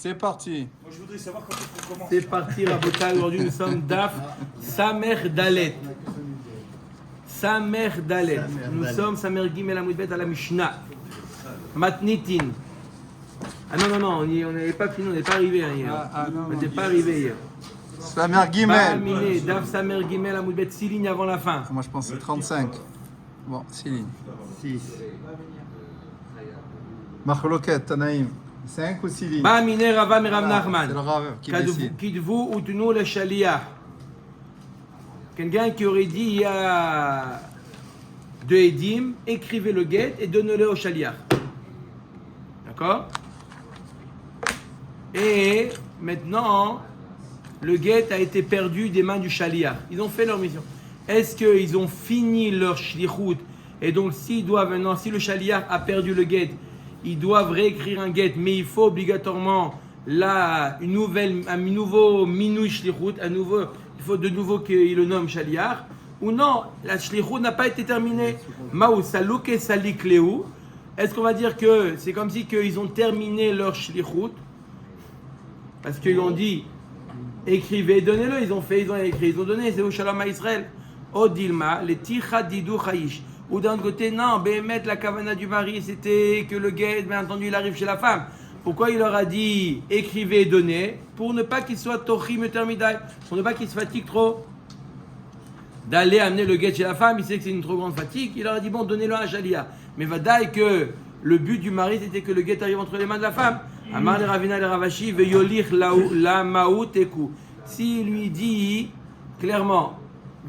C'est parti. Moi, je voudrais savoir quand il faut commencer. C'est parti, Rabotai. Aujourd'hui, nous sommes Daf Samer Dalet. Samer Dalet. Nous sommes Samer Gimel Amudbet à la Mishnah. Matnitin. Ah non, on n'avait pas fini, on n'est pas arrivé hein, hier. On n'était pas arrivé hier. Samer Gimel. Miné, Daf Samer Gimel Amudbet, 6 lignes avant la fin. Moi je pense que c'est 35. Bon, 6 lignes. 6. Marloket, Tanaïm. 5 ou 6 lignes? Ba Miné Rava Merav C'est Nachman. le Rav qui décide. Kidvu utnu le Shaliah. Quelqu'un qui aurait dit il y a 2 Edim, écrivez le guet et donnez-le au Shaliah. D'accord? Et maintenant, le guet a été perdu des mains du Shaliah. Ils ont fait leur mission. Est-ce qu'ils ont fini leur shlichut? Et donc, s'ils doivent maintenant, si le Shaliah a perdu le guet, ils doivent réécrire un guet, mais il faut obligatoirement un nouveau minouï shlichut, il faut de nouveau qu'il le nomme Shaliach, ou non, la shlichut n'a pas été terminée. Maou salouk et salik léou. Est-ce qu'on va dire que c'est comme si qu'ils ont terminé leur shlichut? Parce qu'ils ont dit, écrivez, donnez-le, ils ont écrit, ils ont donné, c'est au Shalom à Israël. Odilma, les ticha didou chayish. Ou d'un côté, non, Béhémet, la kavana du mari, c'était que le guet, bien entendu, il arrive chez la femme. Pourquoi il leur a dit écrivez et donnez? Pour ne pas qu'il soit tochim termidai, pour ne pas qu'il se fatigue trop. D'aller amener le guet chez la femme, il sait que c'est une trop grande fatigue, il leur a dit bon, donnez-le à un Shalia. Mais vadaï que le but du mari, c'était que le guet arrive entre les mains de la femme. Amar le Ravina le Ravashi, veyolich la maouteku. S'il lui dit clairement,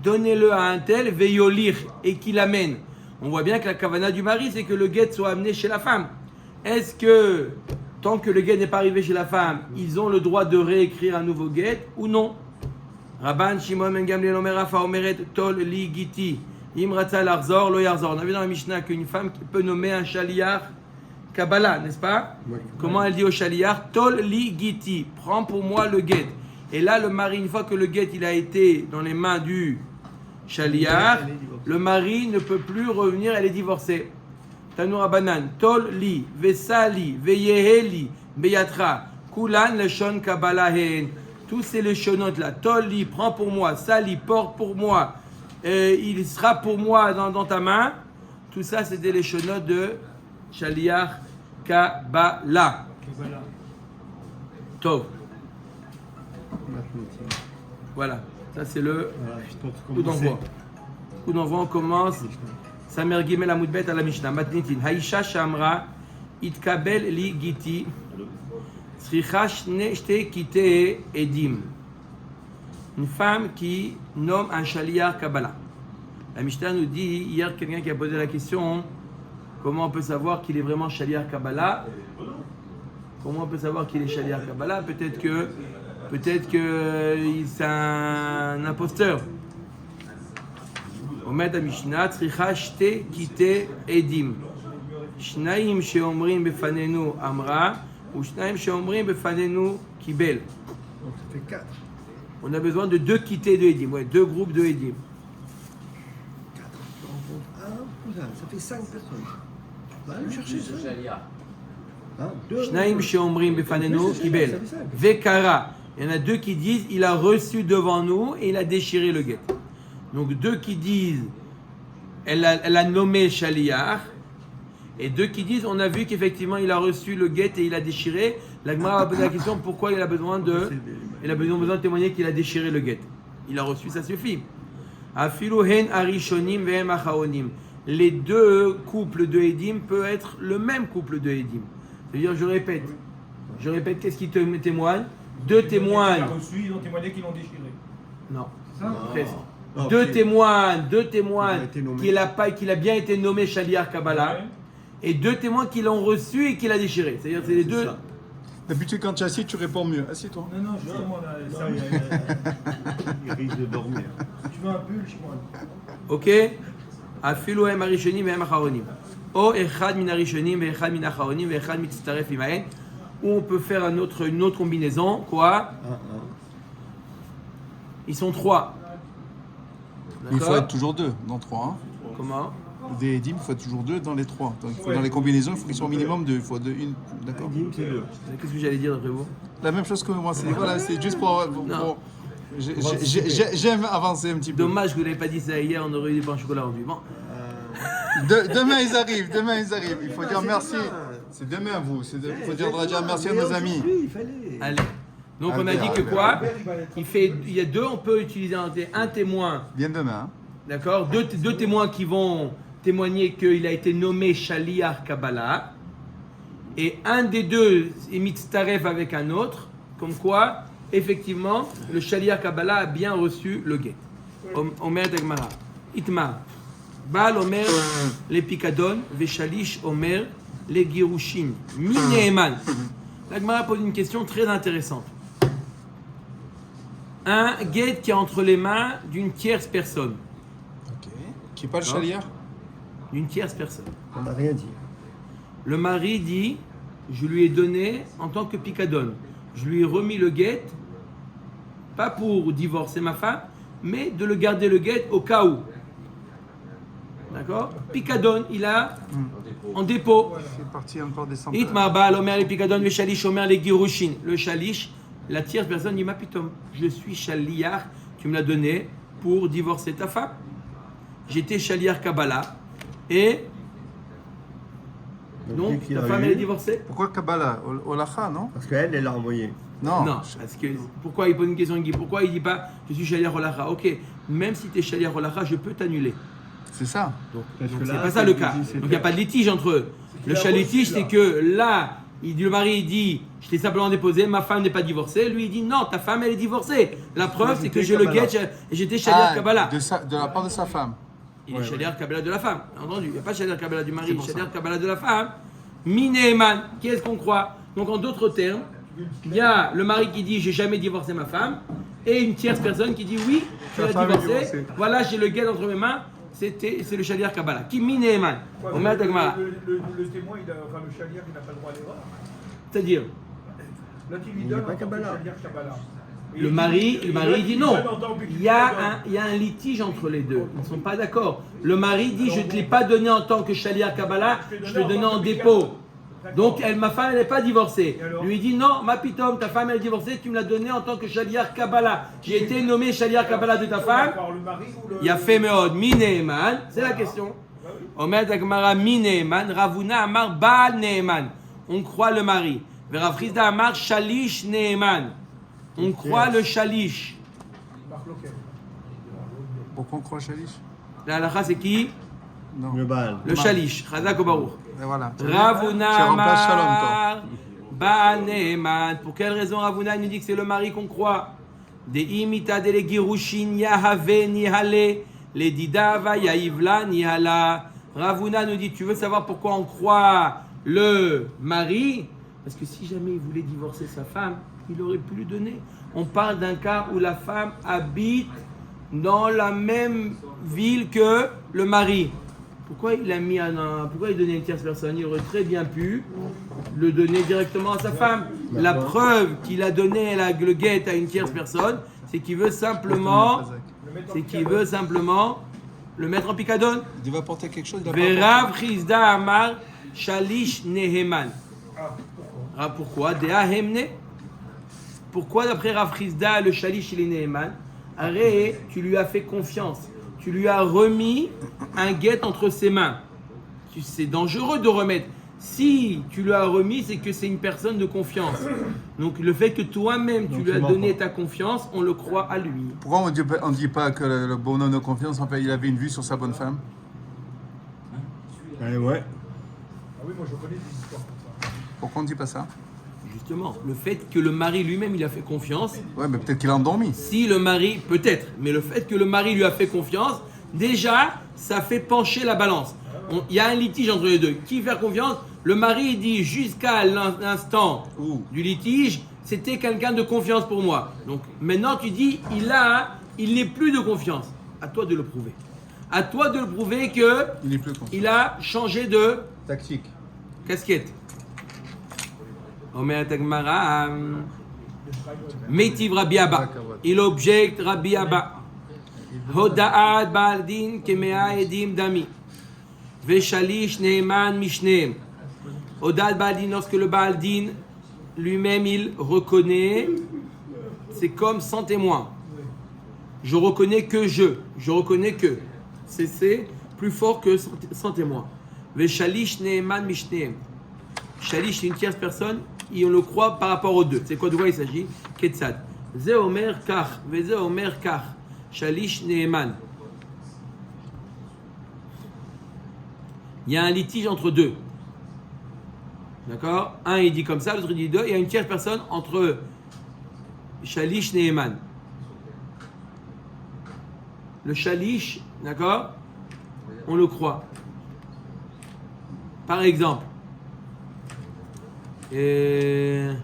donnez-le à un tel, veyolich, et qu'il amène. On voit bien que la kavana du mari, c'est que le guet soit amené chez la femme. Est-ce que, tant que le guet n'est pas arrivé chez la femme, ils ont le droit de réécrire un nouveau guet ou non? Rabban Shimon ben Gamliel Omer Rafa Omeret Tol Li Giti Imratza Larzor Lo Yarzor. On a vu dans la Mishnah qu'une femme peut nommer un Shaliach Kabbalah, n'est-ce pas? Oui. Comment elle dit au Shaliach? Tol Li Giti, prends pour moi le guet. Et là, le mari, une fois que le guet il a été dans les mains du Shaliach, le mari ne peut plus revenir, elle est divorcée. Tanoura Banan, Tol Li, Vesali, Veyeheli, Beyatra, Kulan Leshon Kabbalahen. Tous ces leshonotes là, Tol Li, prends pour moi, Sali, porte pour moi, il sera pour moi dans ta main. Tout ça, c'est des leshonotes de Shaliach Kabbalah. Tov. Voilà, ça c'est le coup d'envoi. Coup d'envoi, on commence. Samer Gimel Amudbet à la Mishnah. Matnitin. Haïcha Shamra, Itkabel li Giti, Sricha Shte Kite Edim. Une femme qui nomme un Shaliach Kabbalah. La Mishnah nous dit, hier, quelqu'un qui a posé la question, comment on peut savoir qu'il est vraiment Shaliach Kabbalah? Comment on peut savoir qu'il est Shaliach Kabbalah? Peut-être que c'est un imposteur. Omed Mishnah, Tzricha Shte Kite Edim. Shnaim sheomrim befanenu Amra, ou Shnaim sheomrim befanenu Kibel. Donc ça fait 4. On a besoin de 2 quités de Edim, 2 groupes de Edim. 4. Ça fait 5 personnes. Va aller chercher ça. Shnaim sheomrim befanenu Kibel. Vekara. Il y en a 2 qui disent il a reçu devant nous et il a déchiré le guet. Donc 2 qui disent elle a nommé Shaliach, et 2 qui disent on a vu qu'effectivement il a reçu le guet et il a déchiré. La Gemara va poser la question pourquoi il a besoin de témoigner qu'il a déchiré le guet. Il a reçu, ça suffit. Afilu hen arishonim vehem achaonim. Les 2 couples de Edim peuvent être le même couple de Edim. C'est-à-dire je répète, qu'est-ce qui témoigne? 2 témoins. Ils ont reçu, ils ont témoigné qu'ils l'ont déchiré. Non. Ça, Presque. Okay. Deux témoins qu'il a bien été nommé Shaliach Kabbalah, ouais. Et 2 témoins qui l'ont reçu et qui l'a déchiré. C'est-à-dire c'est les 2. D'habitude quand tu es assis, tu réponds mieux. Assieds-toi. Non, justement, là, ça, Il risque de dormir. tu veux un pull, chez moi. Ok. Afilu hem arishonim vehem acharonim. O echad min arishonim veechad min acharonim veechad mitztaref imahen. Ou on peut faire une autre combinaison. Quoi? Ils sont 3. Il faut être toujours 2 dans 3. Hein. Comment? des dîmes, il faut toujours 2 dans les 3. Donc, dans les combinaisons, il faut qu'ils soient au minimum 2. Il faut une. D'accord. Dim, c'est 2. Qu'est-ce que j'allais dire d'après vous? La même chose que moi. C'est juste pour. Non. J'aime avancer un petit peu. Dommage que vous n'avez pas dit ça hier, on aurait eu des pains au chocolat aujourd'hui. Bon. Demain ils arrivent. Il faut dire merci. C'est demain à vous. Il faut dire merci à nos amis. Il fallait. Allez. Donc on a dit que quoi? Il y a 2, on peut utiliser un témoin. Bien demain. Hein. D'accord, deux témoins qui vont témoigner qu'il a été nommé Shaliach Kabbalah. Et un des 2 est mitzaref avec un autre. Comme quoi, effectivement, le Shaliach Kabbalah a bien reçu le guet. Omer Dagmara. Itmar. Baal Omer les Pikadon. Veshalish Omer les Girushin. Mineeman. Dagmara pose une question très intéressante. Un guet qui est entre les mains d'une tierce personne. Ok. Qui n'est pas le chaliar? D'une tierce personne. On n'a rien dit. Le mari dit, je lui ai donné en tant que picadone. Je lui ai remis le guet, pas pour divorcer ma femme, mais de le garder le guet au cas où. D'accord? Picadone, il a en dépôt. C'est parti encore des centaines. Itmar Baal Omer les picadone, le shalish Omer les girushin. Le shalish, la tierce personne dit, ma pitom, je suis shaliach, tu me l'as donné pour divorcer ta femme. J'étais shaliach Kabbalah et donc ta femme elle est divorcée. Pourquoi Kabbalah? Olacha, non? Parce qu'elle, elle l'a envoyé. Non. Non, parce que pourquoi il pose une question, Guy? Pourquoi il dit pas je suis shaliach Olacha? Ok, même si tu es shaliach Olacha, je peux t'annuler. C'est ça. Donc Parce que c'est là, pas ça le cas. c'est Donc il n'y a pas de litige entre eux. Le litige, c'est que là, le mari il dit je t'ai simplement déposé, ma femme n'est pas divorcée. Lui il dit non, ta femme elle est divorcée. La preuve c'est que j'ai le guet et j'étais shaliach Kabbalah. De la part de sa femme. Il est shaliach Kabbalah de la femme. Entendu, il n'y a pas shaliach Kabbalah du mari, shaliach Kabbalah de la femme. Mineeman, qui est-ce qu'on croit? Donc en d'autres termes, il y a le mari qui dit j'ai jamais divorcé ma femme et une tierce personne qui dit oui, tu l'as divorcée. Voilà, j'ai le guet entre mes mains. C'est le shaliach Kabbalah. Qui mineeman. On met à Dagmara. Le témoin, enfin le chaliar, il n'a pas le droit à l'erreur. C'est-à-dire, Là, tu lui Il n'y a donnes pas en tant que Kabbalah. chaliar Kabbalah. Et le mari dit non. donne en tant que Il y a un litige entre les deux. Ils ne sont pas d'accord. Le mari dit je ne te l'ai pas donné en tant que shaliach Kabbalah, je te l'ai donné en dépôt. Donc ma femme elle n'est pas divorcée. Lui dit non, ma pitom, ta femme elle est divorcée, tu me l'as donnée en tant que shaliach Kabbalah. J'ai été nommé shaliach Kabbalah de ta femme. Il y a fait meod mineeman, c'est la question. Omer Dagmara mineeman, Ravuna Amar Baal Neeman. On croit le mari. Rav Chizda Amar Shalish Neeman. On croit le shalish. Pourquoi on croit Shalish? La halakha c'est qui? Non. Le bal. Le shalish. Chazak ou baruch. Et voilà. Ravuna Tu remplaces Shalom, Amar Baal Neeman. Pour quelle raison Ravuna nous dit que c'est le mari qu'on croit? De imita de le girushin yahave nihale. Les didava yaivla nihala. Ravuna nous dit, tu veux savoir pourquoi on croit le mari? Parce que si jamais il voulait divorcer sa femme, il aurait pu lui donner. On parle d'un cas où la femme habite dans la même ville que le mari. Pourquoi il a mis pourquoi il donnait une tierce personne? Il aurait très bien pu le donner directement à sa femme. La preuve qu'il a donné le guet à une tierce personne, c'est qu'il veut simplement le mettre en picadone. Il devait apporter quelque chose. Verav Chizda Amar Shalish Neheman. Pourquoi? Pourquoi d'après Rav Chizda le Shalish il est Neheman? Arrête, tu lui as fait confiance. Tu lui as remis un guet entre ses mains. C'est dangereux de remettre. Si tu lui as remis, c'est que c'est une personne de confiance. Donc le fait que toi-même tu lui as donné ta confiance, on le croit à lui. Pourquoi on ne dit pas que le bonhomme de confiance, en fait, il avait une vue sur sa bonne femme? Ouais. Ah oui, moi je connais des histoires comme ça. Pourquoi on ne dit pas ça? Justement, le fait que le mari lui-même il a fait confiance. Ouais, mais peut-être qu'il a endormi. Si le mari, peut-être, mais le fait que le mari lui a fait confiance, déjà, ça fait pencher la balance. Il y a un litige entre les deux. Qui fait confiance? Le mari dit jusqu'à l'instant du litige, c'était quelqu'un de confiance pour moi. Donc maintenant tu dis, il n'est plus de confiance. À toi de le prouver. À toi de le prouver que Il n'est plus confiant. il a changé de Tactique. casquette. Omer Tagmara, Meitiv Rabbi Abba. Il objecte Rabbi Abba. Hoda'at Baldin Kemea Edim Dami. Veshalish Neeman Mishneem. Odal Baldin, lorsque le Baldin lui-même il reconnaît, c'est comme sans témoin. Je reconnais que je reconnais que. C'est plus fort que sans témoin. Veshalish Neeman Mishneem. Shalish, c'est une tierce personne et on le croit par rapport aux deux. C'est quoi de quoi il s'agit? Ketzad. Ze Omer Kach, Veze Omer Kach. Shalish Neeman. Il y a un litige entre deux. D'accord? Un il dit comme ça, l'autre il dit deux. Il y a une tierce personne entre Shalish et Neeman. Le Shalish, d'accord? On le croit. Par exemple, je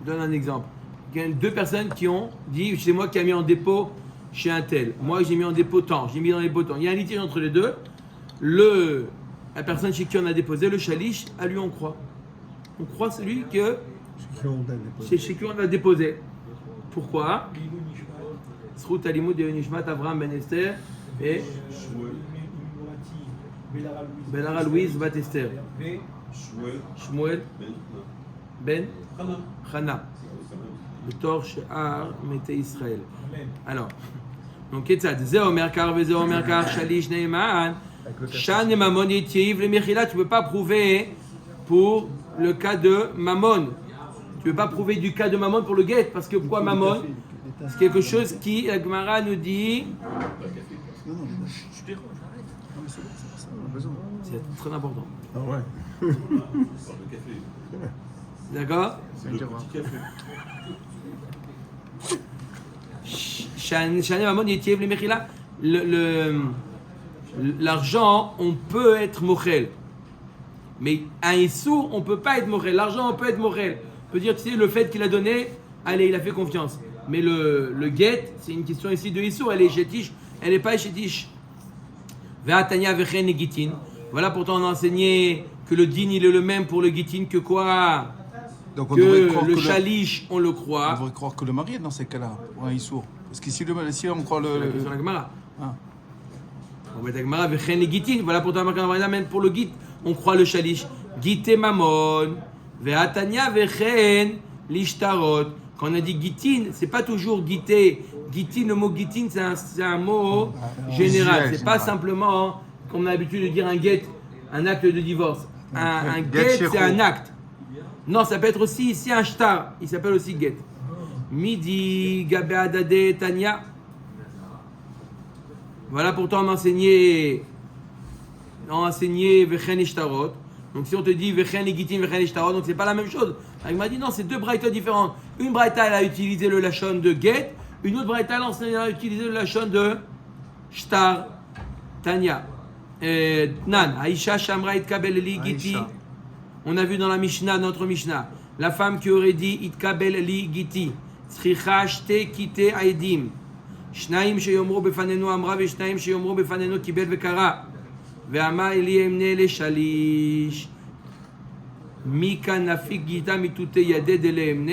donne un exemple. Il y a deux personnes qui ont dit c'est moi qui ai mis en dépôt chez un tel. Moi j'ai mis en dépôt tant, j'ai mis dans les dépôt tant. Il y a un litige entre les deux. La personne chez qui on a déposé, le Shalish, à lui on croit. On croit celui que chez qui on a déposé. Pourquoi? Srout Alimut de Nishmat Avraham Ben Esther et Belara Louise Bat Esther. Shmuel Ben Chana. בתור שאר מתי ישראל. Donc, כיצד? זה אומר כך וזה אומר כך, שליש נאמן, שן ממון יתייב למחילה. Tu ne peux pas prouver pour le cas de Mammon. Tu ne peux pas prouver du cas de Mammon pour le guet, parce que pourquoi Mammon? C'est quelque chose qui, la Gemara nous dit, c'est très important. Ah ouais. D'accord? L'argent, on peut être mochel. Mais un issour, on ne peut pas être mochel. L'argent, on peut être mochel. On peut dire, tu sais, le fait qu'il a donné, allez, il a fait confiance. Mais le guet, c'est une question ici de issour. Elle est chétiche, elle n'est pas chétiche. Voilà, pourtant, on a enseigné que le din, il est le même pour le gitin que quoi? Donc on que devrait croire le que chalish, on le croit. on devrait croire que le mari est dans ces cas-là, pour un issour. Parce que si on croit C'est la question de la Gemara. Ah. On met la Gemara, vechen et gitin. Voilà pourtant, même pour le git, on croit le chalish. Gite mamon, ve'atanya vechen lishtarot. Quand on a dit gitin, c'est pas toujours gité. Gitin, le mot gitin, c'est un mot général. C'est pas simplement, comme on a l'habitude de dire un get, un acte de divorce. Un get, c'est un acte. Non, ça peut être aussi ici un shtar. Il s'appelle aussi get. Midi, Gabé Adade, Tanya. Voilà pourtant on a enseigné Vechen Ishtarot. Donc si on te dit Vechen Gitin, Vechen Ishtarot, donc c'est pas la même chose. Il m'a dit non, c'est deux braïtas différentes. Une braïta elle a utilisé le lachon de get, une autre braïta elle a utilisé le lachon de shtar, Tanya. Nan, Aisha Shamra Itkabel Li Giti. On a vu dans la Mishnah, notre Mishnah, la femme qui aurait dit Itkabel Li Giti. Tzricha shte kite aidim. שניים שיאמרו בפנינו אמרה ושניים שיאמרו בפנינו קיבל וקרא ואמר לי אמנה לשליש מי כאן נפיק גיטה מתותי ידד לאמנה.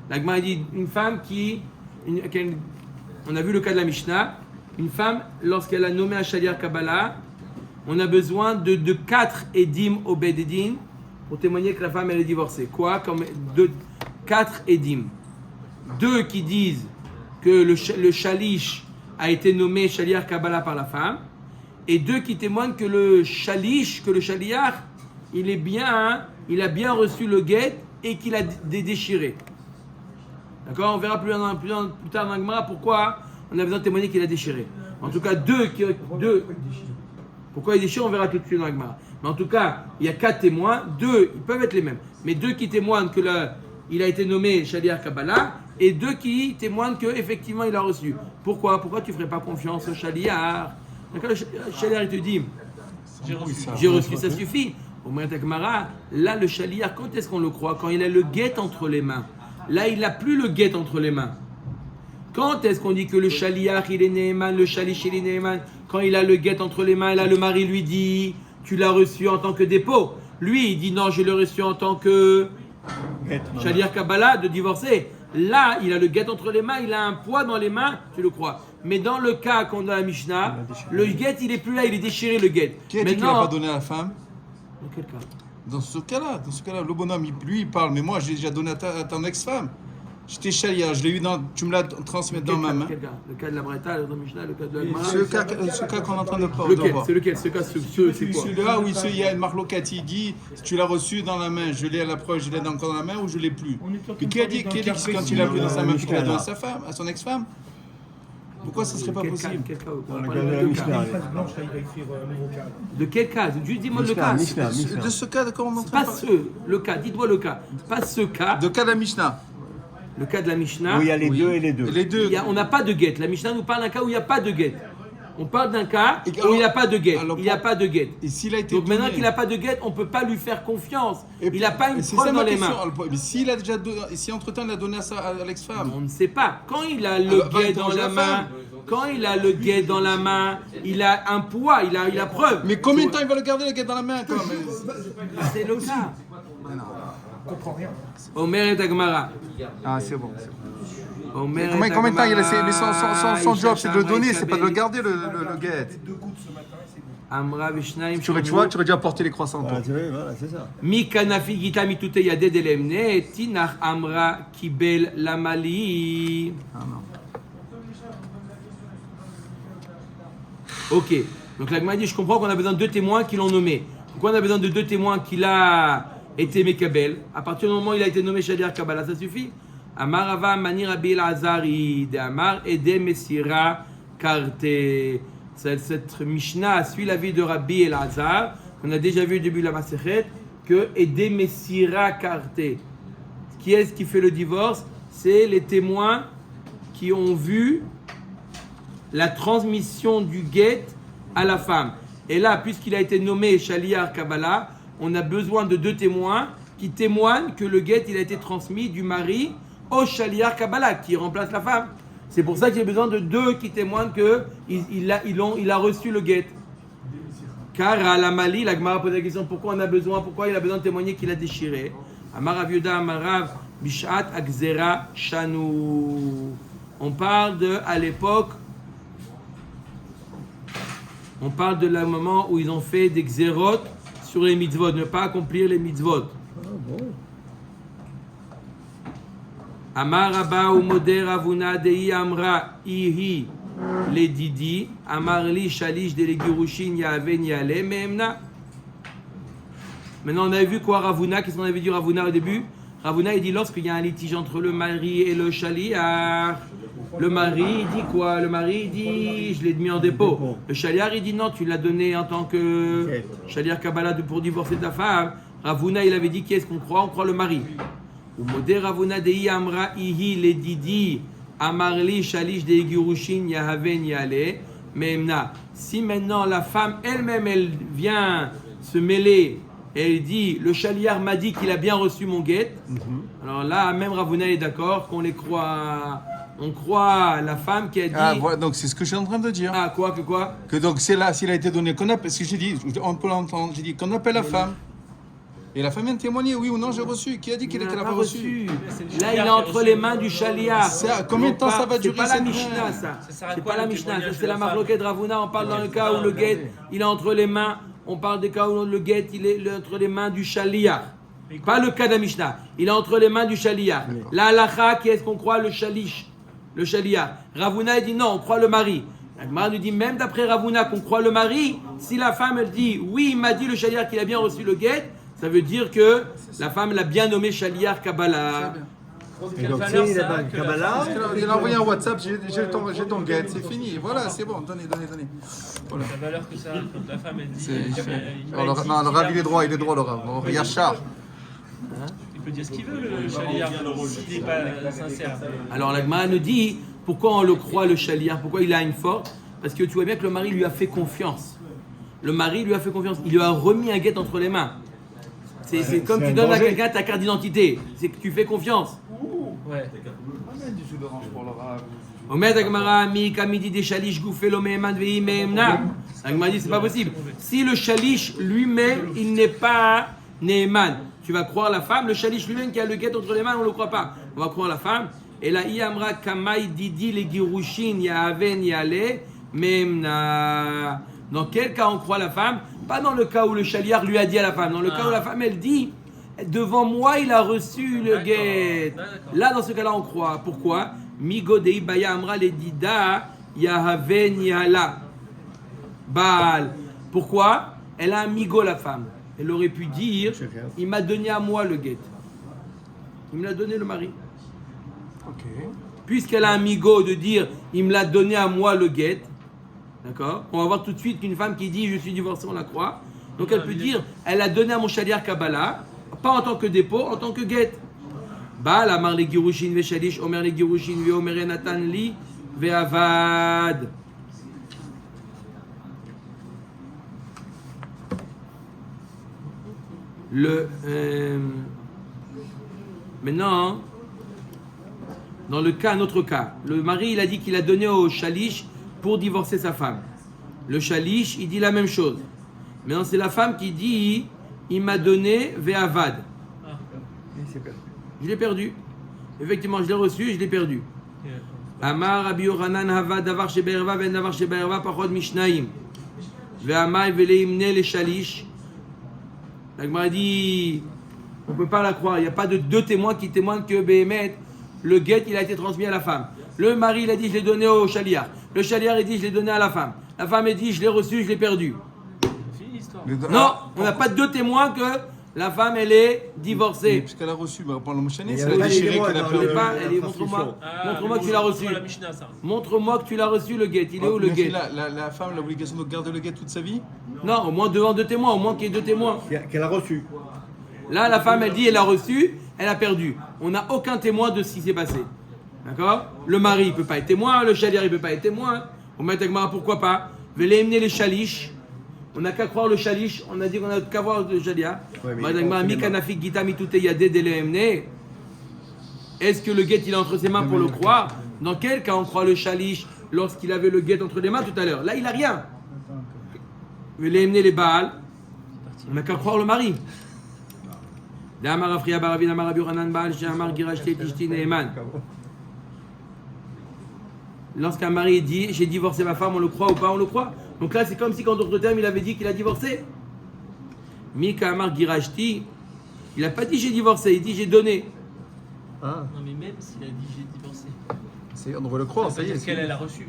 La Gemara dit une femme on a vu le cas de la Mishnah, une femme lorsqu'elle a nommé un shaliach Kabbalah, on a besoin de 4 édim au Bededin pour témoigner que la femme elle est divorcée. Quoi? Comme 4 édim. 2 qui disent que le shalish a été nommé shaliach Kabbalah par la femme, et 2 qui témoignent que le shaliach, il a bien reçu le guet et qu'il a déchiré. D'accord? On verra plus tard dans la Gemara pourquoi on a besoin de témoigner qu'il a déchiré. En tout cas, 2. Pourquoi il déchire, on verra tout de suite dans la Gemara. Mais en tout cas, il y a 4 témoins, 2, ils peuvent être les mêmes, mais 2 qui témoignent que il a été nommé shaliach Kabbalah, et 2 qui témoignent qu'effectivement il a reçu. Pourquoi tu ne ferais pas confiance au shaliach? Le shaliach il te dit j'ai reçu, ça suffit. Au moins Gemara, là le shaliach, quand est-ce qu'on le croit? Quand il a le guet entre les mains. Là il n'a plus le guet entre les mains. Quand est-ce qu'on dit que le shaliach il est neeman, le shalish il est neeman? Quand il a le guet entre les mains, là le mari lui dit tu l'as reçu en tant que dépôt. Lui il dit non, je l'ai reçu en tant que shaliach Kabbalah de divorcer. Là, il a le guet entre les mains, il a un poids dans les mains, tu le crois. Mais dans le cas qu'on a la Mishnah, le guet, il est plus là, il est déchiré le guet. Qui a dit qu'il n'a pas donné à la femme? Dans quel cas? Dans ce cas-là, le bonhomme, lui, il parle, mais moi, j'ai déjà donné à ton ex-femme. J'étais chaliard, je l'ai eu tu me l'as transmis dans ma main. Quel cas? Le cas de la Breta, le cas de Mishnah, le cas de la Gemara. Ce cas qu'on est en train de parler. Lequel? C'est lequel? Ce cas, c'est quoi? Celui-là où il y a une marloquette, il dit tu l'as reçu dans la main, je l'ai à la preuve, je l'ai encore dans la main ou je l'ai plus. Mais qui a dit que quand il l'a pris dans sa main, qu'il l'a donné à sa femme, à son ex-femme? Pourquoi ça serait pas possible? Quel cas? Dans le cas de la Mishnah. Une phrase blanche, là, il va écrire un nouveau cas. De quel cas? Juste dis-moi le cas. Mishnah. De ce cas de comment on est en train Pas de parler? le cas, dites-moi le cas. Pas ce cas, De cas de la Mishnah. le cas de la Mishnah. Où il y a les deux et les deux. Les deux. On n'a pas de guet. La Mishnah nous parle d'un cas où il n'y a pas de guet. On parle d'un cas Et où alors- il n'y a pas de guet. alors Il n'y a pas de guet. Et s'il a été Donc maintenant donné- qu'il n'a pas de guet, on ne peut pas lui faire confiance. Et Il n'a pas une c'est preuve ça ma dans les question. mains. Alors, mais s'il a déjà donné, si entre-temps il a donné à l'ex-femme. On ne sait pas. Quand il a le Alors, guet va dans interroger la la main, femme. quand il a le guet dans la main, il a un poids, il a preuve. Mais combien de temps il va le garder le gars dans la main quand même? C'est le cas. On comprend rien. Omer et Agmara. Ah, c'est bon. Omer Combien et de temps il a Agmara, laissé? Mais son job, c'est de le donner, c'est pas de le Isha garder le guet. Deux gouttes ce matin et c'est bon. Amra Vishnaim Tu vois, tu aurais dû apporter les croissants. toi. Voilà, tu vois, voilà, c'est ça. Mi kanafi gita mitute yaded elemne tinach amra kibel lamali. Ah, non. Ok. Donc la Gemara dit, je comprends qu'on a besoin de deux témoins qui l'ont nommé. Pourquoi on a besoin de deux témoins qu'il a été Mekabel? À partir du moment où il a été nommé Shaliar Kabbalah, ça suffit. Amar Ava Mani Rabbi Elazari de Amar Ede Mesira Karte. Cette Mishnah suit l'avis de Rabbi Elazar, qu'on a déjà vu au début de la Masechet, que Ede Mesira Karte. Qui est-ce qui fait le divorce? C'est les témoins qui ont vu la transmission du guet à la femme. Et là, puisqu'il a été nommé Shaliar Kabbalah, on a besoin de deux témoins qui témoignent que le guet il a été transmis du mari au Shaliar Kabbalah, qui remplace la femme. C'est pour ça qu'il y a besoin de deux qui témoignent qu'il a reçu le guet. Car à la Mali, la Gemara pose la question pourquoi il a besoin de témoigner qu'il a déchiré. Amar Rav Yehuda Amarav Bishat Akzera Shanu. On parle à l'époque. On parle de le moment où ils ont fait des xérot sur les mitzvot, ne pas accomplir les mitzvot. Amar Rabba ou Moder Avuna Dei Amra Ihi le Didi Amar Li Shalish de Legirushin Yaven Yale Memna. Maintenant on avait vu quoi Ravuna? Qu'est-ce qu'on avait dit Ravuna au début? Ravuna il dit lorsqu'il y a un litige entre le mari et le shaliach, le mari il dit quoi? Le mari il dit je l'ai mis en dépôt. Le shaliach il dit non, tu l'as donné en tant que shaliach Kabbalah pour divorcer ta femme. Ravuna il avait dit qui est-ce qu'on croit? On croit le mari. Ou modé Ravuna dei amra ihi le didi amarli shalish de girushin yahaven yale memna. Si maintenant la femme elle-même elle vient se mêler et elle dit le shaliach m'a dit qu'il a bien reçu mon guet. Alors là même Ravuna est d'accord qu'on les croit. On croit la femme qui a dit. Ah, voilà, donc c'est ce que je suis en train de dire. Ah, quoi, que quoi? Que donc c'est là, s'il a été donné, qu'on appelle, parce que j'ai dit, on peut l'entendre, j'ai dit qu'on appelle la femme. Et la femme vient de témoigner, oui ou non, j'ai reçu. Qui a dit qu'elle Il n'a n'a pas reçu? Là, il est entre les mains du shaliach. Combien de temps ça va durer? C'est pas la cette Mishnah, main ça. Ça sert à C'est quoi, pas la le Mishnah, ça, témoignage c'est de la la marloquette de Ravuna. On parle dans le cas où le guet, il est entre les mains. On parle des cas où le guet, il est entre les mains du shaliach. Pas le cas de la Mishnah. Il est entre les mains du shaliach. La halacha, qui est-ce qu'on croit? Le shalish. Le shaliach. Ravuna, il dit non, on croit le mari. La Gemara nous dit même d'après Ravuna qu'on croit le mari, si la femme elle dit oui, il m'a dit le shaliach qu'il a bien reçu le guet, ça veut dire que la femme l'a bien nommé Shaliar Kabbalah. Et donc, tu sais, il a Kabbalah. Il a envoyé un WhatsApp, j'ai ton guet, c'est fini. Voilà, c'est bon, donnez. Voilà. La valeur que ça a quand la femme elle dit. Non, le Rav, il est droit, le Rav. Yachar. Il peut dire ce qu'il veut, le chaliard, s'il n'est pas sincère. Alors la Gemara nous dit pourquoi on le croit le Shaliar, pourquoi il a une force? Parce que tu vois bien que le mari lui a fait confiance. Le mari lui a fait confiance, il lui a remis un guet entre les mains. C'est comme tu donnes à quelqu'un ta carte d'identité, c'est que tu fais confiance. Ouais. Omer Dagmara mi kamidi de shalish goufelo meheman vehi mehemna. La Gemara dit c'est pas possible. Si le shalish lui-même il n'est pas neheman, tu vas croire la femme. Le shalish lui-même qui a le guet entre les mains, on ne le croit pas. On va croire la femme. Et là, Iamra Kamai Didi les Girushin Yahaven Yale Memna. Dans quel cas on croit la femme? Pas dans le cas où le shaliach lui a dit à la femme. Dans le cas où la femme, elle dit, devant moi, il a reçu le guet. Là, dans ce cas-là, on croit. Pourquoi? Migo de Ibaya Amra le Dida Yahaven Yala. Baal. Pourquoi? Elle a un migo, la femme. Elle aurait pu dire, il m'a donné à moi le guet. Il me l'a donné, le mari. Ok. Puisqu'elle a un migo de dire, il me l'a donné à moi le guet. D'accord? On va voir tout de suite qu'une femme qui dit, je suis divorcée, on la croit. Donc elle peut dire, elle a donné à mon shaliach Kabbalah, pas en tant que dépôt, en tant que guet. Baal amar le girushin ve shalish, omer le girushin ve omer natan li ve avad. Maintenant, dans le cas, notre cas, le mari il a dit qu'il a donné au shalish pour divorcer sa femme. Le shalish il dit la même chose. Maintenant c'est la femme qui dit il m'a donné ve'avad. Je l'ai perdu. Effectivement, je l'ai reçu et je l'ai perdu. Amar Rabbi Yochanan havad davar shebe'erva ven davar shebe'erva pachot mishnaim. Ve'amai ve'leimne le shalish. La Gemara dit, on ne peut pas la croire. Il n'y a pas de deux témoins qui témoignent que Béhémet, le guet, il a été transmis à la femme. Le mari, il a dit, je l'ai donné au shaliach. Le shaliach, il dit, je l'ai donné à la femme. La femme, elle dit, je l'ai reçu, je l'ai perdu. C'est fini l'histoire. Non, on n'a pas deux témoins que la femme, elle est divorcée. Puisqu'elle a reçu, par le Moshané, Il y c'est avait la pas déchirée les qu'elle a mois perdu. Elle est, montre-moi que tu l'as reçu. La Mishnah, ça. Montre-moi que tu l'as reçu, le guet. Il est où, le guet? La femme a l'obligation de garder le guet toute sa vie? Non, au moins devant deux témoins, au moins qu'il y ait deux témoins. Qu'elle a reçu. Là, la femme, elle dit, elle a reçu, elle a perdu. On n'a aucun témoin de ce qui s'est passé. D'accord? Le mari, il ne peut pas être témoin, le shaliach, il ne peut pas être témoin. On met avec moi, pourquoi pas? Venez amener les shalish. On n'a qu'à croire le shalish, on a dit qu'on n'a qu'à voir le shaliach. Est-ce que le guet, il est entre ses mains pour le croire? Dans quel cas on croit le shalish lorsqu'il avait le guet entre les mains tout à l'heure? Là, il n'a rien. Venez amener les Baal. On n'a qu'à croire le mari. Lorsqu'un mari dit j'ai divorcé ma femme, on le croit ou pas, on le croit. Donc là c'est comme si qu'en d'autres termes il avait dit qu'il a divorcé. Mika Amar Girashti, il n'a pas dit j'ai divorcé, il dit j'ai donné. Non, mais même s'il a dit j'ai divorcé, On devrait le croire, ça veut dire qu'elle a reçu.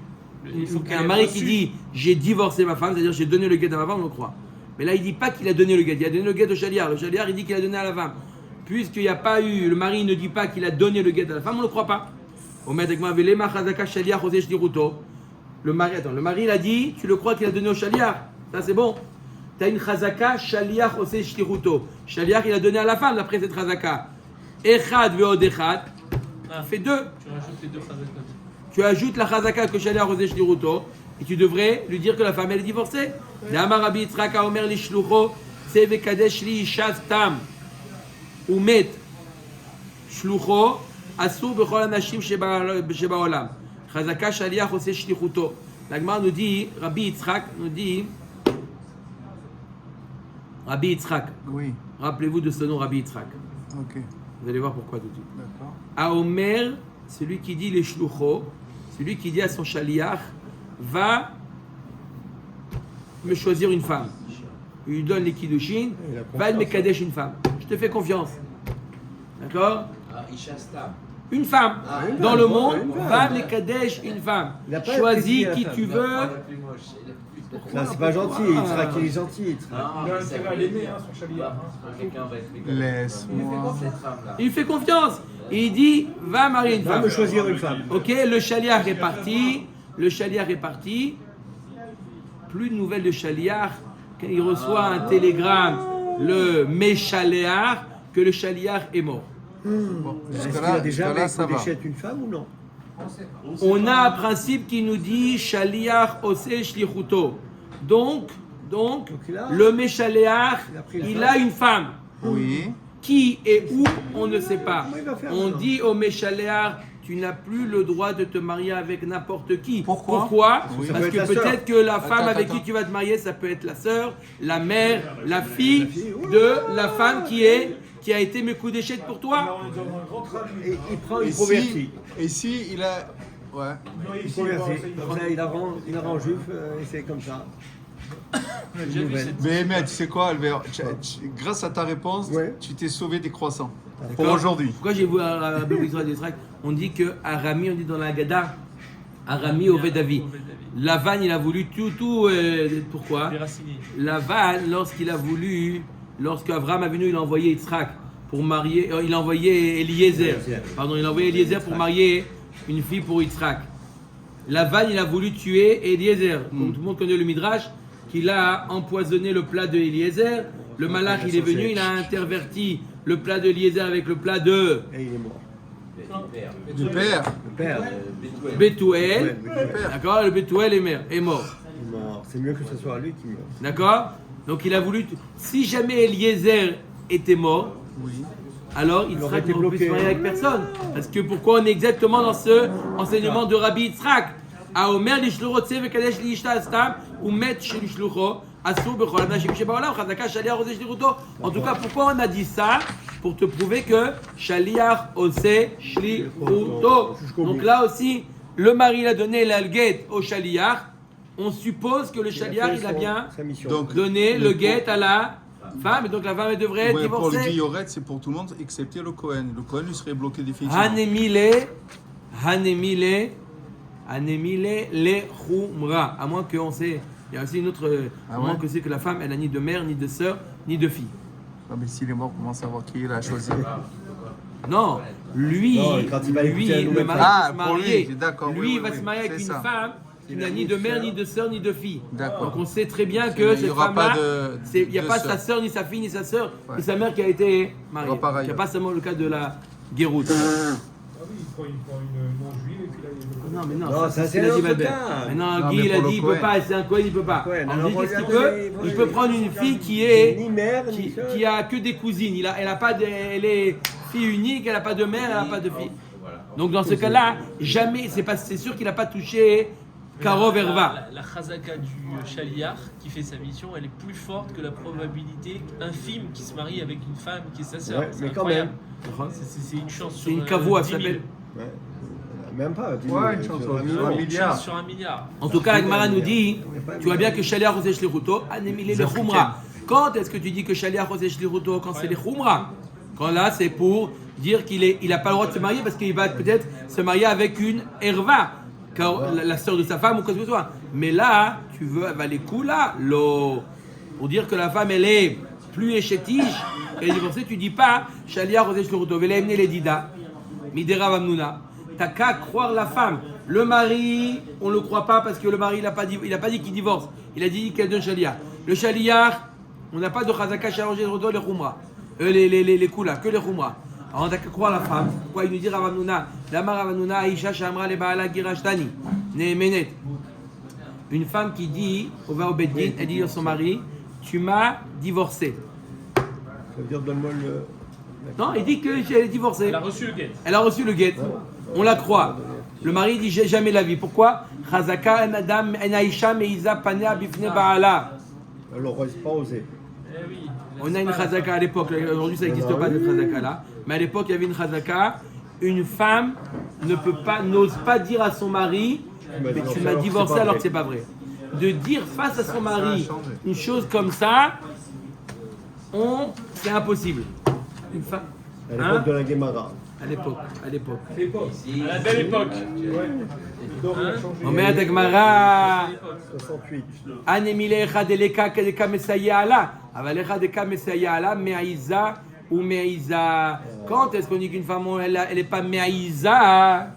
Il faut qu'elle Un ait mari reçu. qui dit j'ai divorcé ma femme, c'est-à-dire j'ai donné le guet à ma femme, on le croit. Mais là il dit pas qu'il a donné le guet, il a donné le guet au shaliach. Le shaliach il dit qu'il a donné à la femme. Puisqu'il n'y a pas eu, le mari ne dit pas qu'il a donné le guet à la femme, on ne le croit pas. Le mari il a dit, tu le crois qu'il a donné au shaliach. Ça c'est bon. Tu as une chazaka, shaliach ose shtiruto. Shaliach il a donné à la femme d'après cette chazaka. Echad ve'od echad. Fait deux. Tu rajoutes les deux chazakot. Tu ajoutes la chazaka que shaliach ose shtiruto. Et tu devrais lui dire que la femme elle est divorcée. D'Amar Rabbi Yitzchak Omer li shlucho, c'est vekadesh li isha stam. Ou met shlucho. Asur bechol anashim shebaolam. Chazaka shaliach ose shlichuto. La Gemara nous dit, Rabbi Yitzchak nous dit, Rabbi Yitzchak. Oui. Rappelez-vous de ce nom, Rabbi Yitzchak. Ok. Vous allez voir pourquoi tout de suite. D'accord. Aomer, celui qui dit les shluchot, celui qui dit à son shaliach, va me choisir une femme. Il lui donne les kiddushin, va me kadesh une femme. Je te fais confiance. D'accord? Une femme dans le monde va me kadesh une femme. Choisis qui tu veux. Ça, c'est pas gentil, il sera qu'il est gentil. Il a intérêt à l'aimer, son shaliach. Laisse-moi. Il fait confiance. Il dit va marier une Va femme. me choisir une femme. Ok, le shaliach est parti. Le shaliach est parti. Plus de nouvelles de shaliach. Quand il reçoit un télégramme, le méchaléach, que le shaliach est mort. Est-ce qu'il a déjà jusque-là, ça va. déchète une femme ou non? On a un principe qui nous dit shaliach ose shlichuto. Donc le méchaléach, il a une femme. Oui. Qui et où, on ne sait pas. Comment il va faire On maintenant? dit au méchaléach, tu n'as plus le droit de te marier avec n'importe qui. Pourquoi Oui. Parce Ça peut que être la sœur. peut-être que la femme Attends, avec attends. qui tu vas te marier, ça peut être la sœur, la mère, la fille de la femme qui est qui a été Mekoudeshet pour toi. On est dans un grand traduit. Et il prend, il Et convertit. si, et si il a. Ouais. Non, Il ici, convertit. bon, Comme ça, il la rend juif, et c'est comme ça. On a déjà vu nouvelle. cette. Mais Ahmed, tu sais quoi, Albert, grâce à ta réponse, Ouais. tu t'es sauvé des croissants. Pour D'accord. aujourd'hui. Pourquoi j'ai vu à Israël d'Israël, on dit que Arami, on dit dans la Gada, Arami au David. Lavan, il a voulu tout pourquoi Déraciné. Lavan, lorsque Abraham a venu, il a envoyé Yitzhak pour marier, il a envoyé Eliezer. Pardon, il a envoyé Eliezer pour marier une fille pour Yitzhak. Lavan, il a voulu tuer Eliezer. Comme tout le monde connaît le Midrash, qu'il a empoisonné le plat de Eliezer. Le malach, il est venu, il a interverti le plat de Eliezer avec le plat de Et il est mort. Du père. Le père, Bethuel. ouais, D'accord, le Bethuel est mort. il est mort. C'est mieux que ce soit lui qui meurt. D'accord. Donc il a voulu. Si jamais Eliezer était mort, alors aurait Yitzhak été n'aurait pu se bloqué. marier avec personne. Parce que pourquoi on est exactement dans ce enseignement de Rabbi Yitzhak? A Omer l'ishlucho tse vekadesh liishta stam umet shelishlucho asur bechol anashim shebaolam chazaka shaliach oseh shlichuto. En tout cas, pourquoi on a dit ça? Pour te prouver que shaliach oseh shlichuto. Donc là aussi, le mari il a donné l'alguet au shaliach. On suppose que le shaliach il a bien Sa mission. Donc, donné le guet à la femme, et donc la femme elle devrait être ouais, pour le divorcée. Guilloret, c'est pour tout le monde, excepté le Cohen. Le Cohen, lui serait bloqué définitivement. Hanemile le chumra. À moins qu'on sait, il y a aussi une autre, à moins ouais que c'est que la femme elle a ni de mère, ni de sœur, ni de fille. Ah, mais s'il est mort, comment savoir qui il a choisi? Non, lui, Non, quand il va écouter un le nouvel mari Ah, va se pour lui, marier. d'accord, Lui, oui, il va oui, se marier avec c'est une ça. femme qui n'a ni de mère, ni de sœur, ni de fille. D'accord. Donc on sait très bien que Il y cette aura pas femme-là, de- il n'y a de pas sœur. sa sœur, ni sa fille, ni sa sœur, Ouais. ni sa mère qui a été mariée. aura pareil, Il n'y a ouais. pas seulement le cas de la Guéroute. Ah oui, il prend une non-juive et puis là, il Non, mais non, Non, ça, c'est c'est ce qu'il a un dit autre Albert. cas. Maintenant, Non, Guy, mais il a pour le dit, il Cohen. peut pas, c'est un Cohen, il peut pas. Cohen, Alors, alors, on dit, qu'est-ce qu'il regardez, peut regardez. Il peut prendre une fille qui Ni est. mère, ni sœur. Qui a que des cousines. Elle a pas elle est fille unique, elle n'a pas de mère, elle n'a pas de fille. Donc, dans ce cas-là, jamais, c'est sûr qu'il n'a pas touché Karov Erva. La chazaka du Shaliach qui fait sa mission, elle est plus forte que la probabilité infime qu'il se marie avec une femme qui est sa sœur. Ouais, C'est mais quand incroyable. même. C'est une chance C'est sur une cavoie, 10 ça 000. s'appelle. Ouais. Même pas. Ouais, une chance sur un million. Une chance sur 1 milliard. En tout cas, la Gemara nous dit, tu vois bien que Shaliach Oseh Shlichuto, Anemile le Chumra. Quand est-ce que tu dis que Shaliach Oseh Shlichuto? Quand c'est les Chumra. Quand là, c'est pour dire qu'il n'a pas le droit de se marier parce qu'il va peut-être se marier avec une Herva, la sœur de sa femme ou quoi que ce soit. Mais là, tu veux avaler Kula, l'eau. Pour dire que la femme, elle est plus échétige, qu'elle est divorcée, tu dis pas Shaliach Oseh Shlichuto, Vela Emne Ledida, Midera Vamnuna. T'as qu'à croire la femme. Le mari, on ne le croit pas parce que le mari, il n'a pas dit qu'il divorce. Il a dit qu'elle donne Shaliach. Le Shaliach, on n'a pas de Chazaka Shalosh Rodo, les Khumra. Les Kula, que les Khumra. Alors on n'a qu'à croire la femme. Pourquoi il nous dit Ravamnuna Lama Ravamnuna, Aisha Shamra le Baala Girashtani. Nemenet. Une femme qui dit, on va au Beddin, elle dit à son mari, tu m'as divorcé. Ça veut dire donne-moi le. Non, il dit qu'elle est divorcée. Elle a reçu le guet. Elle a reçu le guet. On la croit. Le mari dit j'ai jamais la vie. Pourquoi Chazaka en Adam en Aisha meiza panea bifne baala. Elle n'aurait pas osé. Eh oui. On a une Chazaka à l'époque. Aujourd'hui ça n'existe pas cette Chazaka là. Mais à l'époque il y avait une Chazaka. Une femme n'ose pas dire à son mari mais tu m'as divorcé alors que c'est pas vrai. De dire face à son mari une chose comme ça, c'est impossible. Une femme. À l'époque de la Guémara. À l'époque. à l'époque. À la belle époque. Ouais. Donc, on a changé. On met à Gemara. 68. Anemile Echadeleka Kedeka Mesaya ala. Avaleka Deka Mesaya ala, Meaïza ou Meaïza. Quand est-ce qu'on dit qu'une femme, elle n'est pas Meaïza?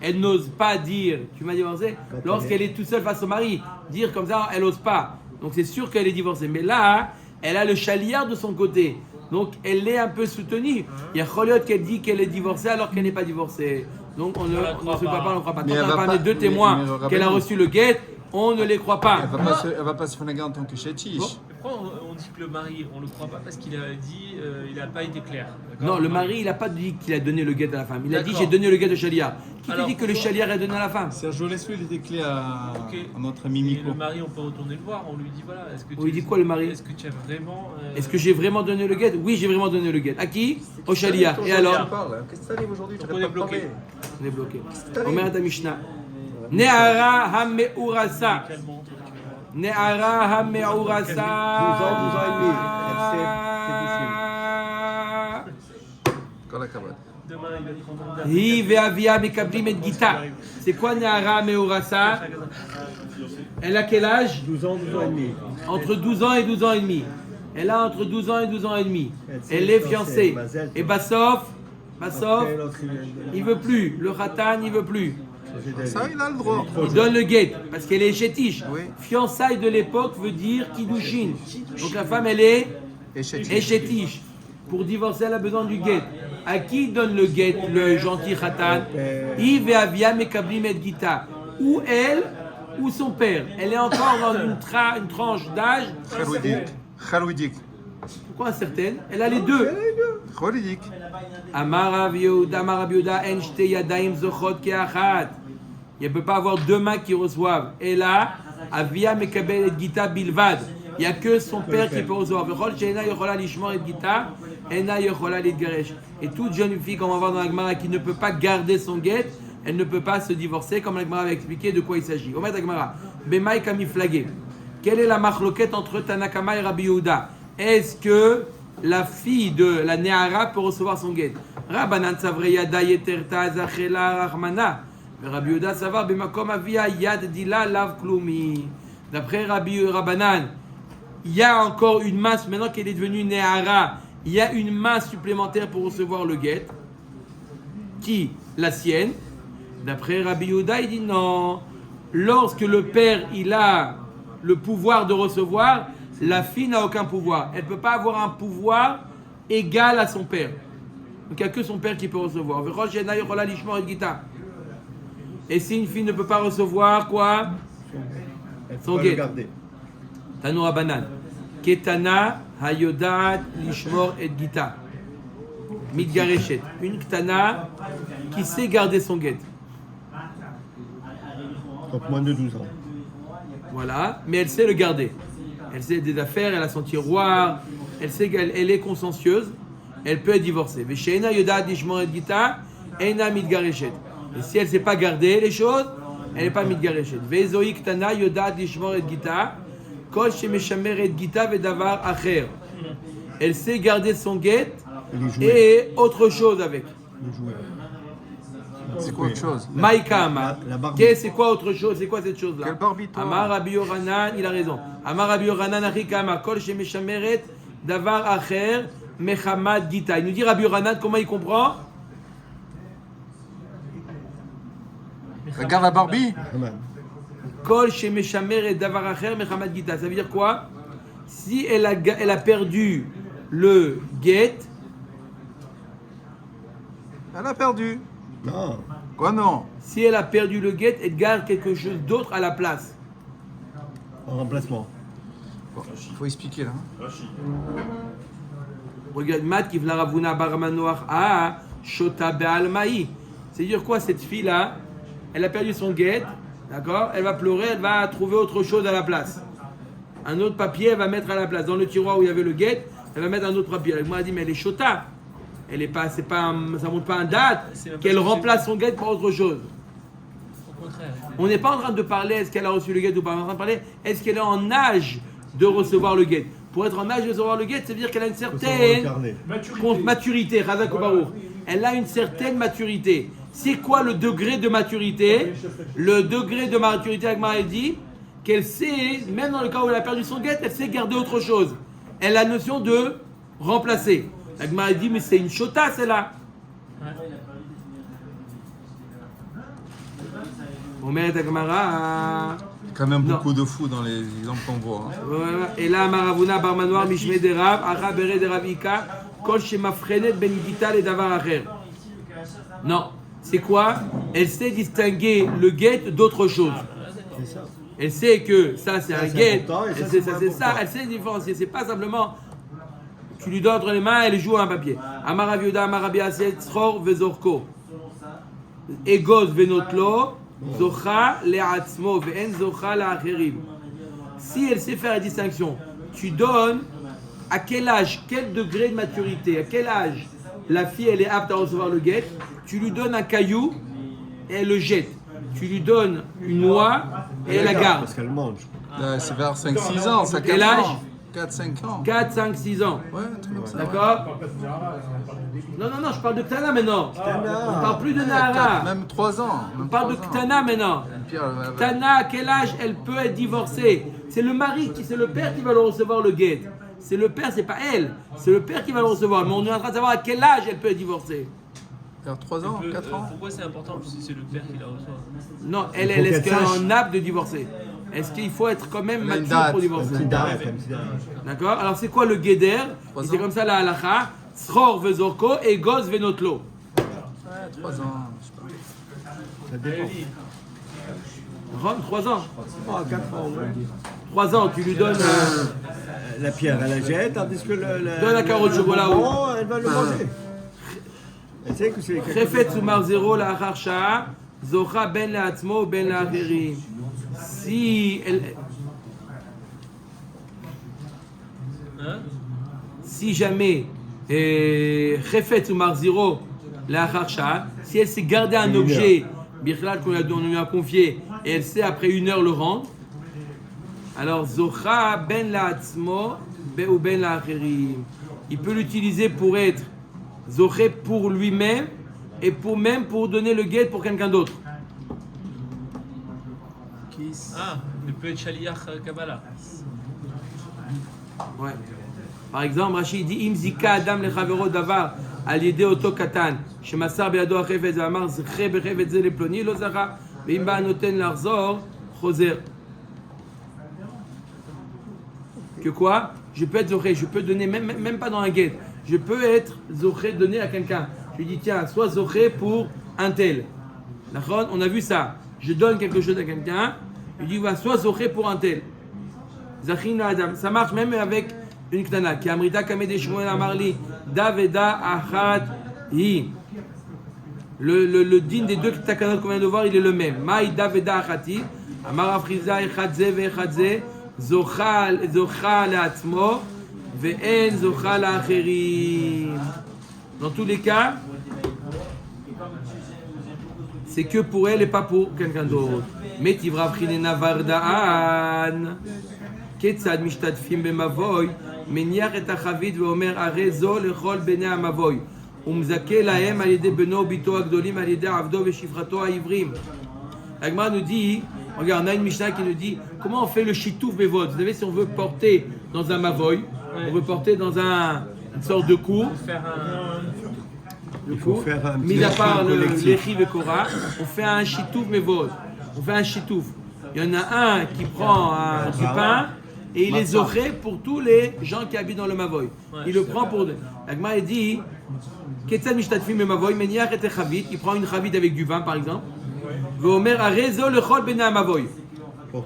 Elle n'ose pas dire, tu m'as divorcé, lorsqu'elle est toute seule face au mari. Dire comme ça, elle n'ose pas. Donc c'est sûr qu'elle est divorcée. Mais là, elle a le chaliard de son côté. Donc elle est un peu soutenue. Il y a Choliot qui dit qu'elle est divorcée alors qu'elle n'est pas divorcée. Donc on ne se croit pas, on ne croit pas. Mais Quand elle on va a parlé pas- de deux témoins mais qu'elle a reçu le guet, on ne les croit pas. Elle va pas se faire en tant que chétiche. Bon. Pourquoi on dit que le mari, on le croit pas parce qu'il a dit, il n'a pas été clair. D'accord. Non, le mari, il n'a pas dit qu'il a donné le guet à la femme. Il a dit D'accord. j'ai donné le guet au Shaliar. Qui te Alors, dit que le Shaliar a donné à la femme? Sergio, laisse-lui les clés à notre ami Et Miko. le mari, on peut retourner le voir, on lui dit voilà, est-ce que On lui dit quoi, le mari? Est-ce que tu as vraiment. Est-ce que j'ai vraiment donné le guet? Oui, j'ai vraiment donné le guet. À qui? Au Shaliar. Et alors? Qu'est-ce que ça arrive aujourd'hui? Donc on est bloqué. On est bloqué. Omer ta Mishnah. Ne'ara ha'me'urasa. Calmement. Ne'ara ha'me'urasa. 12 ans et demi. Demain, il va être en Hi ve'avia mekablim et gita. C'est quoi Ne'ara me'urasa? Elle a quel âge? 12 ans et demi. Entre 12 ans et 12 ans et demi. Elle a entre 12 ans et 12 ans et demi. Elle est fiancée. Et Bassof, il veut plus. Le Khatan, il veut plus. Ça, il a le droit. Il donne le guet parce qu'elle est chétiche. Oui. Fiançailles de l'époque veut dire kiddushin. Donc la femme, elle est Et chétiche. chétiche. Pour divorcer, elle a besoin du guet. À qui donne le guet, le gentil Khatan? Yves et Avia Mekablim et Gita. Ou elle, ou son père. Elle est encore dans une tranche d'âge. Khalouidik. Pourquoi incertaine? Elle a les deux. Khalouidik. Amar Rav Yehuda, en shte yadayim zochot ke'achat. Il ne peut pas avoir deux mains qui reçoivent. Et là, Avia Mekabel et Gita Bilvad. Il n'y a que son père qui peut recevoir. V'chol she'ena yochola lishmor et Gita, ena yochola litgaresh. Et toute jeune fille, comme on va voir dans la Gemara, qui ne peut pas garder son guet, elle ne peut pas se divorcer, comme la Gemara avait expliqué de quoi il s'agit. Omer la Gemara, Bemaï kamiflagé. Quelle est la marloquette entre Tanakama et Rabbi Yehuda? Est-ce que la fille de la Ne'ara peut recevoir son guet? Rabbanan savreya dayeterta zachela rachmana. Rabbi Yehuda savar bemakom avia yad dila lav klumi. D'après Rabbanan, il y a encore une main, maintenant qu'elle est devenue Ne'ara, il y a une main supplémentaire pour recevoir le guet. Qui? La sienne. D'après Rabbi Yehuda, il dit non. Lorsque le père, il a le pouvoir de recevoir, la fille n'a aucun pouvoir. Elle ne peut pas avoir un pouvoir égal à son père. Donc il n'y a que son père qui peut recevoir. Et si une fille ne peut pas recevoir quoi? Son guet. Tanou Rabbanan. Ketana hayodat lishmor et gita. Mitgareshet. Une ktana qui sait garder son guet. Donc moins de 12 ans. Voilà, mais elle sait le garder. Elle sait des affaires, elle a son tiroir, elle sait qu'elle est consciencieuse, elle peut être divorcée. Mais chez Ena Yoda Dishmor et Gita, Ena Mitgareshet. Et si elle ne sait pas garder les choses, elle n'est pas Mitgareshet. Vezoï Ktana Yoda Dishmor et Gita, Kol Shemeshamer et Gita Vedavar Acher. Elle sait garder son guet et autre chose avec. C'est quoi autre chose? Maïka Amar. La Barbie. C'est quoi autre chose? C'est quoi cette chose-là? Quel Barbie, toi? Amar Rabbi Yochanan, il a raison. Amar Rabbi Yochanan Achika Amar Kol Shemeshameret Davar Acher Mechamad Gita. Il nous dit Rabbi Yochanan, comment il comprend? Regarde la Barbie. Kol Shemeshameret Davar Acher Mechamad Gita. Ça veut dire quoi? Si elle a perdu le guet, Elle a perdu. Non. Quoi non? si elle a perdu le guet, elle garde quelque chose d'autre à la place. En remplacement. Bon, faut expliquer là. Regarde, Mat qui v'la Ravuna Baramanoach a Shota Be'almaï. C'est-à-dire quoi, cette fille-là? Elle a perdu son guet, d'accord? Elle va pleurer, elle va trouver autre chose à la place. Un autre papier, elle va mettre à la place. Dans le tiroir où il y avait le guet, elle va mettre un autre papier. Elle m'a dit, mais elle est Shota. Elle est pas, c'est pas, ça montre pas un date qu'elle remplace son guet par autre chose. Au contraire. On n'est pas en train de parler est-ce qu'elle a reçu le guet ou pas. On est en train de parler est-ce qu'elle est en âge de recevoir le guet. Pour être en âge de recevoir le guet, ça veut dire qu'elle a une certaine maturité. Razak Baruch. Elle a une certaine maturité. C'est quoi le degré de maturité? Le degré de maturité, Agmara dit qu'elle sait, même dans le cas où elle a perdu son guet, elle sait garder autre chose. Elle a la notion de remplacer. Agmara dit mais c'est une chota celle-là. Omer Agmara. Quand même beaucoup de fous dans les exemples qu'on voit. Hein. Et là, Maravuna Barmanoir, Mishme de Rav, Ara Bere de Ravika, Kol Shemafrenet Ben Gita et Davar Acher. Non, c'est quoi? Elle sait distinguer le guet d'autre chose. C'est ça. Elle sait que ça c'est un c'est guet, important, et elle ça, sait c'est ça, pas c'est ça, important. elle sait différencier. C'est pas simplement tu lui donnes entre les mains, elle joue à un papier. Amar Rav Yehuda, Amar Rabbi Asie, Tzchor vezorko. Egoz venotlo, zocha le'atzmo, ve'en zocha la'acherim. Si elle sait faire la distinction, tu donnes à quel âge, quel degré de maturité, à quel âge la fille elle est apte à recevoir le guet, tu lui donnes un caillou et elle le jette. Tu lui donnes une noix et elle la garde. Parce qu'elle mange. C'est vers 5-6 ans, ça Quel 4 âge ans. 4-5 ans. 4, 5, 6 ans. Ouais, un truc comme ça. D'accord? Non, je parle de Ktana maintenant. On parle plus de Nahara. Même 3 ans. On parle de Ktana maintenant. Pierre, Ktana, à quel âge elle peut être divorcée? C'est le mari, c'est le père qui va le recevoir le guet. C'est le père, c'est pas elle. C'est le père qui va le recevoir. Mais on est en train de savoir à quel âge elle peut être divorcée. vers 3 ans, 4 ans. Pourquoi c'est important si c'est le père qui la reçoit? Non, Il elle faut est-ce qu'elle qu'elle est sache. en apte de divorcer? Est-ce qu'il faut être quand même Elle a une mature date. pour divorcer? Un petit dard, un petit dard. D'accord? Alors c'est quoi le guéder? 3 C'est ans. comme ça la halacha. Sror vezorko et goz venotlo. Ouais, 3 ans, je sais pas. Ça dépend. Ron, 3 ans. 4 ans, ouais. 3 ans, tu lui donnes. La pierre, elle la jette, tandis que Donne la carotte de chocolat où? bonbon, elle va le manger. Elle sait que c'est quelque Chefet chose. soumar zéro la harcha. Zocha ben la'atzmo ben la'acherim. Si elle. Hein? Si jamais Chefet ou Marziro la Harsha, si elle s'est gardé un objet, Birklal qu'on lui a confié, et elle sait après 1 heure le rendre, alors Zocha ben la Atzmo ou ben la Acherim. Il peut l'utiliser pour être Zoché pour lui-même et pour donner le guet pour quelqu'un d'autre. Ah, il peut être Shaliach Kabbalah. Ouais. Par exemple, Rachid dit Im zika adam lechavero davar al yedei oto katan shemasar beyado achefetz ve'amar zche bechefetz ze leploni lo zacha ve'im ba noten larzor choser. Que quoi? Je peux être zoché, je peux donner même pas dans un guet. Je peux être zoché donné à quelqu'un. Je lui dis tiens, sois zoché pour un tel. D'accord? On a vu ça. Je donne quelque chose à quelqu'un. Je lui dis va sois zoché pour un tel. Zachin Adam. Ça marche même avec une ktana. Qui amrita kamede shmuel amarli daveda achat hi. Le din des deux takanot qu'on vient de voir, il est le même. Maï daveda achati. Amar afriza echadze veechadze. Zocha leatzmo ve'en zocha la'acherim. Dans tous les cas, c'est que pour elle et pas pour quelqu'un d'autre. Mais tivra prinena vardaan. כיצד משתתפים במבוי, מניח את החבית ואומר הרי זו לכל בני המבוי ומזכה להם על ידי בנו וביתו הגדולים על ידי עבדו ושפחתו העברים. L'Agma nous dit, regarde, on a une Mishnah qui nous dit comment on fait le shitouf bevot. Vous savez, si on veut porter dans un mavoy, on veut porter dans une sorte de cours, Faire un. Il faut faire un petit mis à part le collectif. l'échi et Korah, on fait un shitouf bevot. On fait un shitouf. Il y en a un qui prend du pain et il les offrait pour tous les gens qui habitent dans le Mavoy. Il le prend pour deux. L'Agma il dit Ketzad mishtatfim be Mavoy, meniach et chavit. Il prend une chavit avec du vin par exemple. Veomer arezo lechol bnei Mavoy.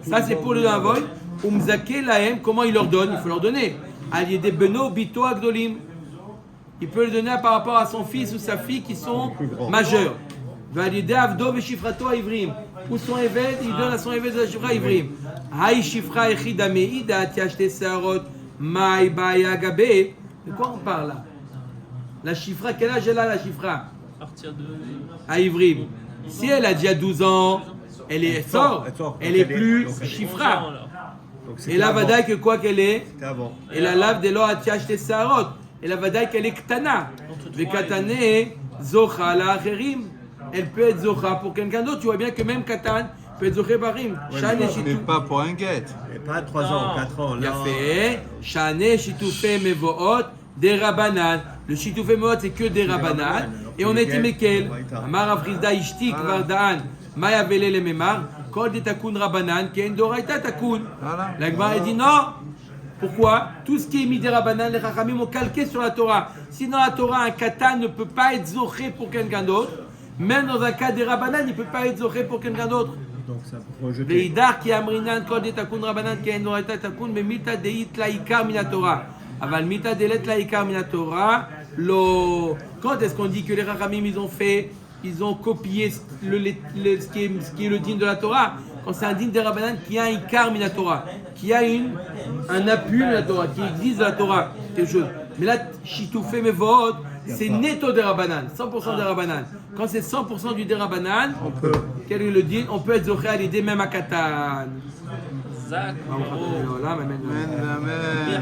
Ça c'est pour le Mavoy. Umzake lahem, comment il leur donne? Il faut leur donner. Al yedei beno bito agdolim. Il peut le donner par rapport à son fils ou sa fille qui sont majeurs. Al yedei avdo veshifrato haivrim. Ou son évêque, il donne à son évêque de la shifra ivrim. Haï shifra echida meida tiashte searot maï baya gabe. De quoi on parle là? La shifra, quel âge elle a la shifra? À partir de. À ivrim. Si elle a déjà 12 ans, elle est sort, elle est plus shifra. Donc, Et la vadaï que quoi qu'elle est? C'était avant. Et la lave de l'eau à tiashte searot. Et la vadaï qu'elle est ktana. Le katane zocha la acherim. Elle peut être zocha pour quelqu'un d'autre. Tu vois bien que même Katan peut être zocha barim. Shane Mais shitou. pas pour un guet. Et pas 3 ans, 4 ans. Il a là. fait Shane shitoufe mevoot des rabanan. Le shitoufe mevoot c'est que des rabanan. Et on était mekel. Amar afrizda ishtik vardaan. Maya vele le memar. Kol de takun rabanan. Ken doraita takun. Voilà. La Gemara dit non. Pourquoi? Tout ce qui est mis des rabanan, les chachamim ont calqué sur la Torah. Si dans la Torah, un katan ne peut pas être zoché pour quelqu'un d'autre, même dans un cas des rabanan, il ne peut pas être zoché pour quelqu'un d'autre. Donc ça peut rejeter. ואידך כי אמרינן כל דתקון רבנן כי אין דאורייתא תקון במיתא דאית לעיקר מן התורה. אבל מיתא דלית לעיקר מן התורה, לא. Quand est-ce qu'on dit que les Rachamim ils ont copié ce qui est le din de la Torah? Quand c'est un din de Rabbanan qui a un ikar min Torah, qui a un appui de la Torah, qui existe de la Torah, quelque chose. Mais là, Shitoufé Mevot, c'est netto de Rabbanan, 100% de Rabbanan. Quand c'est 100% du de Rabbanan, quel est le din? On peut être zoché à l'idée même à Katan. Zach, Amen. Amen.